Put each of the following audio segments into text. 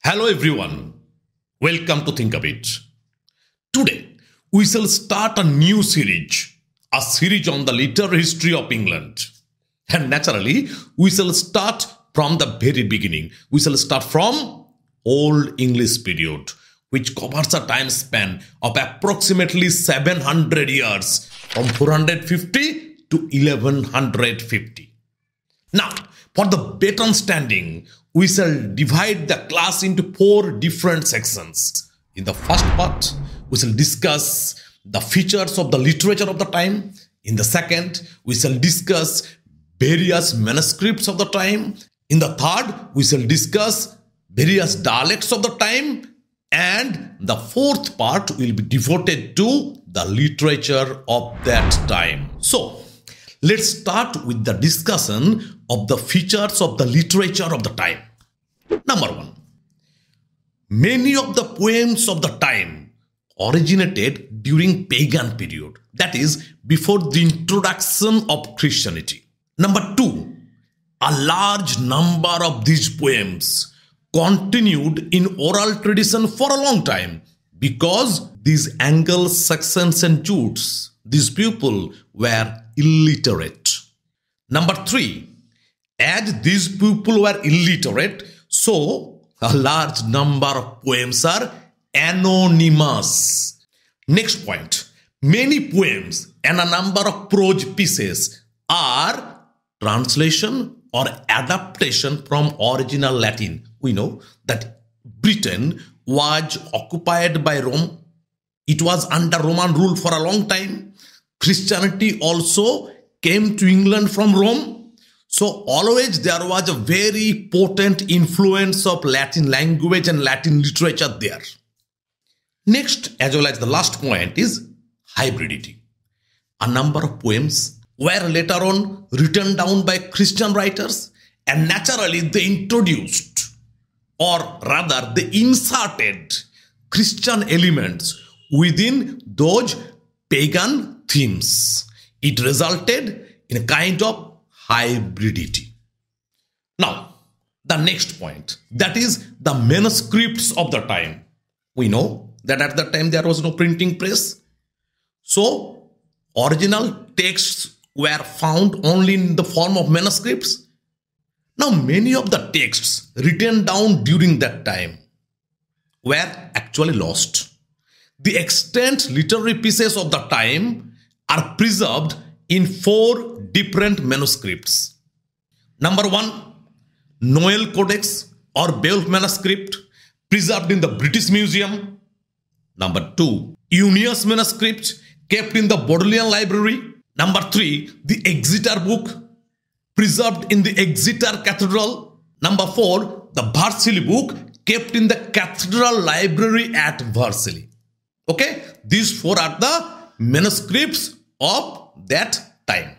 Hello everyone, welcome to Think a Bit. Today we shall start a new series, a series on the literary history of England. And naturally, we shall start from the very beginning. We shall start from Old English period, which covers a time span of approximately 700 years, from 450 to 1150. Now, for the better understanding, we shall divide the class into 4 different sections. In the first part, we shall discuss the features of the literature of the time. In the second, we shall discuss various manuscripts of the time. In the third, we shall discuss various dialects of the time. And the fourth part will be devoted to the literature of that time. So, let's start with the discussion of the features of the literature of the time. Number 1. Many of the poems of the time originated during pagan period, that is, before the introduction of Christianity. Number 2. A large number of these poems continued in oral tradition for a long time because these Anglo-Saxons and Jutes, these people were illiterate. Number 3. As these people were illiterate, so a large number of poems are anonymous. Next point. Many poems and a number of prose pieces are translation or adaptation from original Latin. We know that Britain was occupied by Rome. It was under Roman rule for a long time. Christianity also came to England from Rome. So always there was a very potent influence of Latin language and Latin literature there. Next, as well as the last point, is hybridity. A number of poems were later on written down by Christian writers, and naturally they introduced, or rather they inserted, Christian elements within those pagan themes. It resulted in a kind of hybridity. Now, the next point, that is the manuscripts of the time. We know that at that time there was no printing press. So, original texts were found only in the form of manuscripts. Now, many of the texts written down during that time were actually lost. The extant literary pieces of the time are preserved in 4 different manuscripts. Number 1, Noel Codex or Beowulf manuscript, preserved in the British Museum. Number 2, Euneus manuscript, kept in the Bodleian Library. Number 3, the Exeter book, preserved in the Exeter Cathedral. Number 4, the Vercelli book, kept in the Cathedral Library at Vercelli. Okay, these 4 are the manuscripts of that time.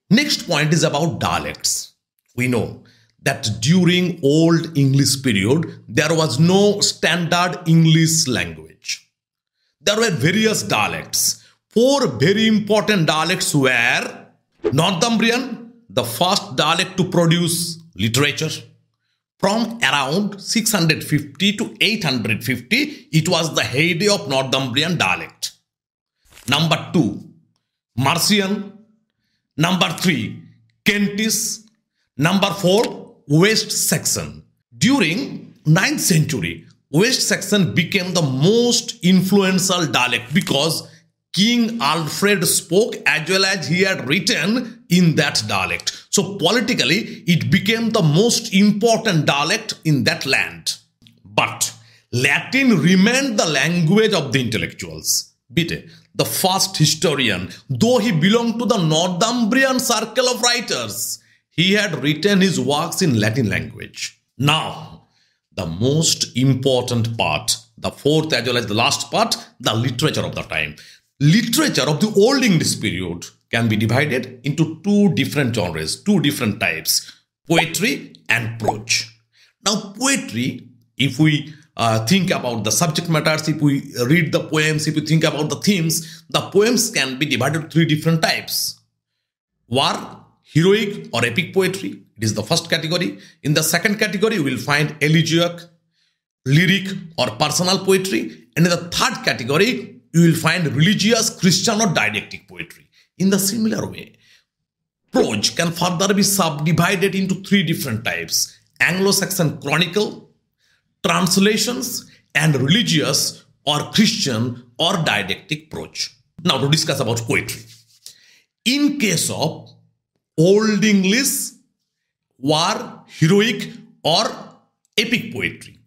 Next point is about dialects. We know that during Old English period, there was no standard English language. There were various dialects. 4 very important dialects were Northumbrian, the first dialect to produce literature. From around 650 to 850, it was the heyday of Northumbrian dialect. Number 2, Mercian. Number 3, Kentish. Number 4, West Saxon. During 9th century, West Saxon became the most influential dialect because King Alfred spoke as well as he had written in that dialect. So politically, it became the most important dialect in that land. But Latin remained the language of the intellectuals. Bitte, the first historian, though he belonged to the Northumbrian circle of writers, he had written his works in Latin language. Now, the most important part, the 4th as well as the last part, the literature of the time. Literature of the Old English period can be divided into 2 different genres, 2 different types, poetry and prose. Now, poetry, if we think about the subject matters, if we read the poems, if we think about the themes, the poems can be divided into 3 different types. War, heroic or epic poetry, it is the first category. In the second category, we will find elegiac, lyric or personal poetry. And in the third category, you will find religious, Christian or didactic poetry. In the similar way, prose can further be subdivided into three different types: Anglo-Saxon chronicle, translations, and religious or Christian or didactic prose. Now to discuss about poetry. In case of Old English, war, heroic or epic poetry,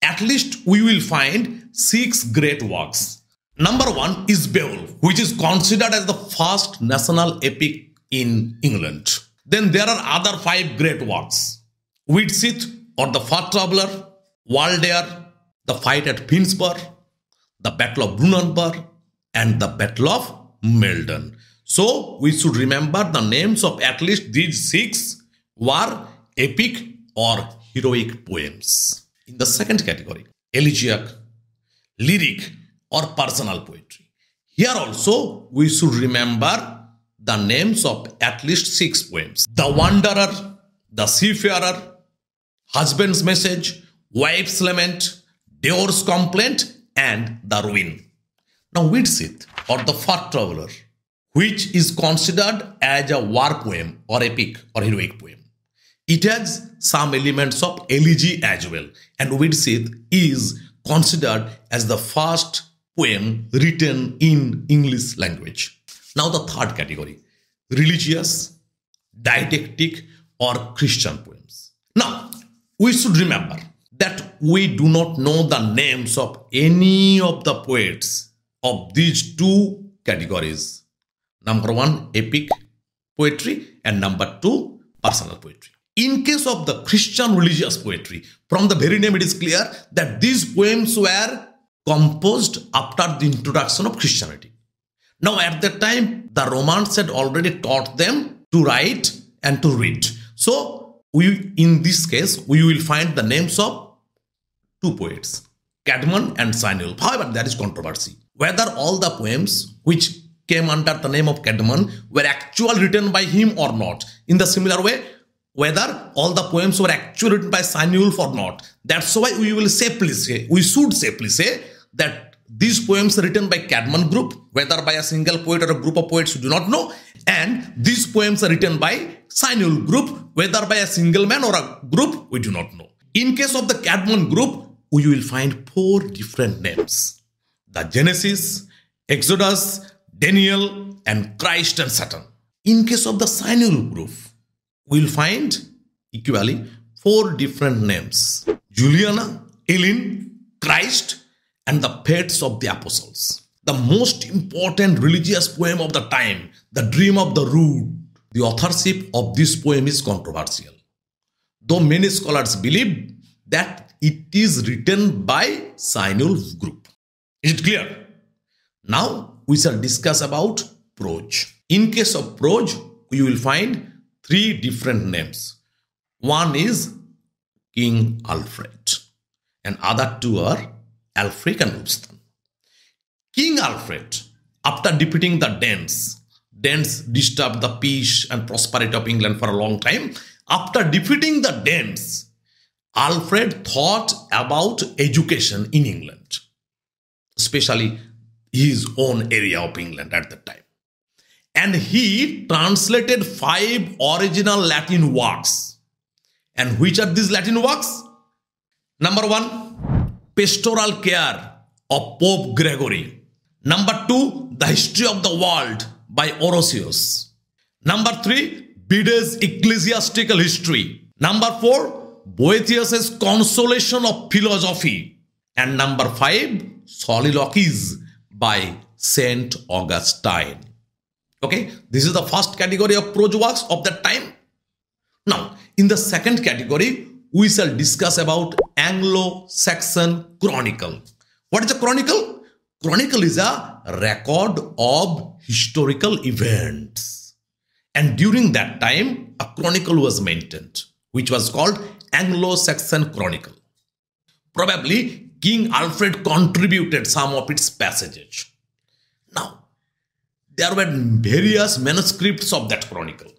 at least we will find 6 great works. Number 1 is Beowulf, which is considered as the first national epic in England. Then there are other 5 great works: Widsith or the Far Traveller, Waldear, the Fight at Finnsburg, the Battle of Brunanburh, and the Battle of Maldon. So we should remember the names of at least these 6 were epic or heroic poems. In the second category, elegiac, lyric or personal poetry. Here also we should remember the names of at least 6 poems: The Wanderer, The Seafarer, Husband's Message, Wife's Lament, Deor's Complaint, and The Ruin. Now Widsith or the Far Traveller, which is considered as a war poem or epic or heroic poem. It has some elements of elegy as well, and Widsith is considered as the first poem written in English language. Now the third category, religious, didactic or Christian poems. Now we should remember that we do not know the names of any of the poets of these 2 categories. Number 1, epic poetry, and number 2, personal poetry. In case of the Christian religious poetry, from the very name it is clear that these poems were composed after the introduction of Christianity. Now at that time, the Romans had already taught them to write and to read. So in this case, we will find the names of 2 poets, Caedmon and Cynewulf. However, there is controversy whether all the poems which came under the name of Caedmon were actually written by him or not. In the similar way, whether all the poems were actually written by Cynewulf or not. That's why we should safely say that these poems are written by Caedmon group, whether by a single poet or a group of poets we do not know, and these poems are written by Cynewulf group, whether by a single man or a group we do not know. In case of the Caedmon group, we will find 4 different names: the Genesis, Exodus, Daniel, and Christ and Satan. In case of the Cynewulf group, we will find equally 4 different names: Juliana, Ellen, Christ, and the fates of the apostles. The most important religious poem of the time, The Dream of the Rood. The authorship of this poem is controversial, though many scholars believe that it is written by Cynewulf group. Is it clear? Now we shall discuss about prose. In case of prose, you will find 3 different names. One is King Alfred, and other 2 are Alfric and Wulfstan. King Alfred, after defeating the Danes disturbed the peace and prosperity of England for a long time. After defeating the Danes, Alfred thought about education in England, especially his own area of England at the time. And he translated 5 original Latin works. And which are these Latin works? Number 1, Pastoral Care of Pope Gregory. Number 2, The History of the World by Orosius. Number 3, Bede's Ecclesiastical History. Number 4, Boethius's Consolation of Philosophy. And number 5, Soliloquies by Saint Augustine. Okay, this is the first category of prose works of that time. Now, in the second category, we shall discuss about Anglo-Saxon chronicle. What is a chronicle? Chronicle is a record of historical events. And during that time, a chronicle was maintained, which was called Anglo-Saxon chronicle. Probably King Alfred contributed some of its passages. Now, there were various manuscripts of that chronicle.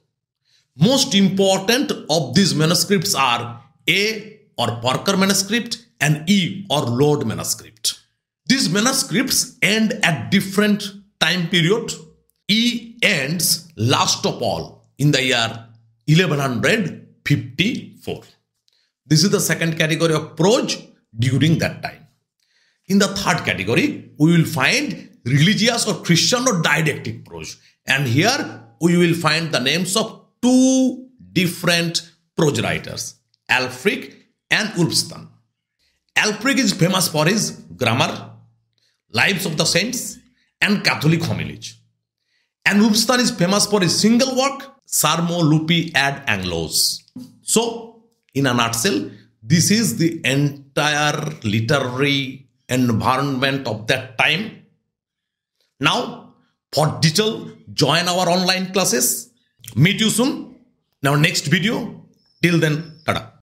Most important of these manuscripts are A or Parker manuscript and E or Lord manuscript. These manuscripts end at different time period. E ends last of all in the year 1154. This is the second category of prose during that time. In the third category, we will find religious or Christian or didactic prose. And here we will find the names of two different prose writers, Alfric and Ulfstan. Alfric is famous for his grammar, lives of the saints, and Catholic homilies. And Ulfstan is famous for his single work, Sermo Lupi ad Anglos. So, in a nutshell, this is the entire literary environment of that time. Now, for detail, join our online classes. Meet you soon in our next video. Till then, tada.